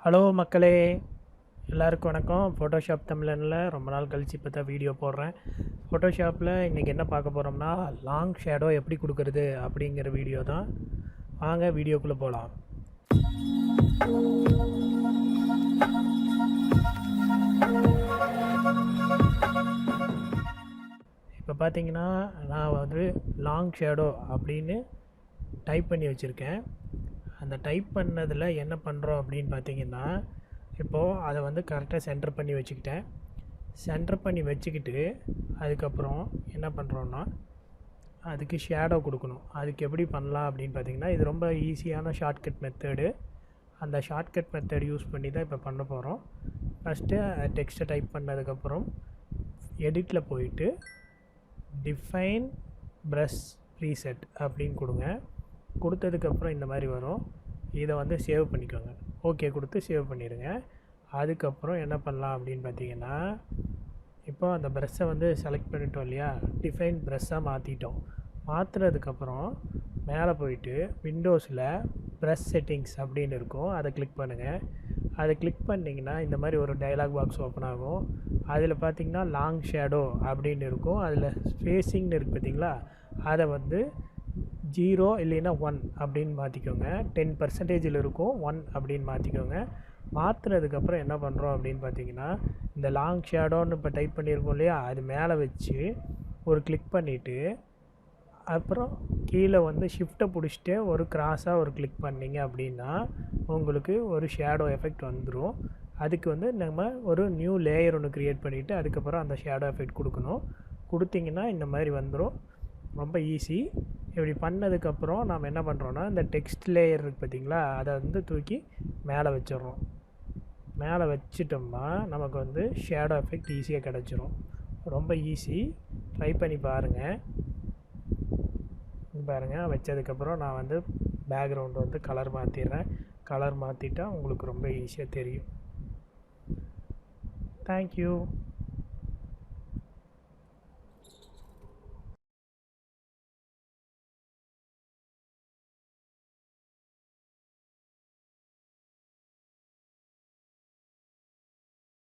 Hello மக்களே, எல்லாருக்கும் வணக்கம். ஃபோட்டோஷாப் தமிழனில் ரொம்ப நாள் கழிச்சு இப்போ தான் வீடியோ போடுறேன். ஃபோட்டோஷாப்பில் இன்றைக்கி என்ன பார்க்க போகிறோம்னா, லாங் ஷேடோ எப்படி கொடுக்கறது அப்படிங்கிற வீடியோ தான். வாங்க வீடியோக்குள்ளே போகலாம். இப்போ பார்த்தீங்கன்னா நான் வந்து லாங் ஷேடோ அப்படின்னு டைப் பண்ணி வச்சுருக்கேன். அந்த டைப் பண்ணதில் என்ன பண்ணுறோம் அப்படின்னு பார்த்தீங்கன்னா, இப்போது அதை வந்து கரெக்டாக சென்டர் பண்ணி வச்சுக்கிட்டேன். சென்டர் பண்ணி வச்சுக்கிட்டு அதுக்கப்புறம் என்ன பண்ணுறோன்னா, அதுக்கு ஷேடோ கொடுக்கணும். அதுக்கு எப்படி பண்ணலாம் அப்படின்னு பார்த்தீங்கன்னா, இது ரொம்ப ஈஸியான ஷார்ட்கட் மெத்தடு. அந்த ஷார்ட்கட் மெத்தட் யூஸ் பண்ணி தான் இப்போ பண்ண போகிறோம். ஃபஸ்ட்டு டெக்ஸ்ட்டை டைப் பண்ணதுக்கப்புறம் எடிட்டில் போயிட்டு டிஃபைன் ப்ரஷ் ப்ரீசெட் அப்படின்னு கொடுங்க. கொடுத்ததுக்கப்புறம் இந்த மாதிரி வரும். இதை வந்து சேவ் பண்ணிக்கோங்க. ஓகே கொடுத்து சேவ் பண்ணிடுங்க. அதுக்கப்புறம் என்ன பண்ணலாம் அப்படின்னு பார்த்தீங்கன்னா, இப்போ அந்த ப்ரெஷ்ஷை வந்து செலக்ட் பண்ணிட்டோம் இல்லையா, டிஃபைன் ப்ரெஷ்ஷாக மாற்றிட்டோம். மாற்றுறதுக்கப்புறம் மேலே போயிட்டு விண்டோஸில் ப்ரெஷ் செட்டிங்ஸ் அப்படின்னு இருக்கும், அதை கிளிக் பண்ணுங்கள். அதை கிளிக் பண்ணிங்கன்னா இந்த மாதிரி ஒரு டயலாக் பாக்ஸ் ஓப்பன் ஆகும். அதில் பார்த்தீங்கன்னா லாங் ஷேடோ அப்படின்னு இருக்கும். அதில் ஸ்பேஸிங்னு இருக்குது பார்த்தீங்களா, அதை வந்து 0 இல்லைன்னா 1 அப்படின்னு மாற்றிக்கோங்க. 10% இருக்கும், 1 அப்படின்னு மாற்றிக்கோங்க. மாற்றுறதுக்கப்புறம் என்ன பண்ணுறோம் அப்படின்னு பார்த்தீங்கன்னா, இந்த லாங் ஷேடோன்னு இப்போ டைப் பண்ணியிருக்கோம் இல்லையா, அது மேலே வச்சு ஒரு கிளிக் பண்ணிவிட்டு அப்புறம் கீழே வந்து ஷிஃப்ட்டை பிடிச்சிட்டு ஒரு கிராஸாக ஒரு கிளிக் பண்ணிங்க அப்படின்னா உங்களுக்கு ஒரு ஷேடோ எஃபெக்ட் வந்துடும். அதுக்கு வந்து நம்ம ஒரு நியூ லேயர் ஒன்று க்ரியேட் பண்ணிவிட்டு அதுக்கப்புறம் அந்த ஷேடோ எஃபெக்ட் கொடுக்கணும். கொடுத்திங்கன்னா இந்த மாதிரி வந்துடும். ரொம்ப ஈஸி. இப்படி பண்ணதுக்கப்புறம் நாம் என்ன பண்ணுறோன்னா, இந்த டெக்ஸ்ட் லேயர் இருக்குது பார்த்திங்களா, அதை வந்து தூக்கி மேலே வச்சிடுறோம். மேலே வச்சிட்டோம்னா நமக்கு வந்து ஷேடோ எஃபெக்ட் ஈஸியாக கிடச்சிரும். ரொம்ப ஈஸி. ட்ரை பண்ணி பாருங்கள். பாருங்கள், வச்சதுக்கப்புறம் நான் வந்து பேக்ரவுண்டு வந்து கலர் மாற்றிடுறேன். கலர் மாற்றிட்டா உங்களுக்கு ரொம்ப ஈஸியாக தெரியும். தேங்க்யூ.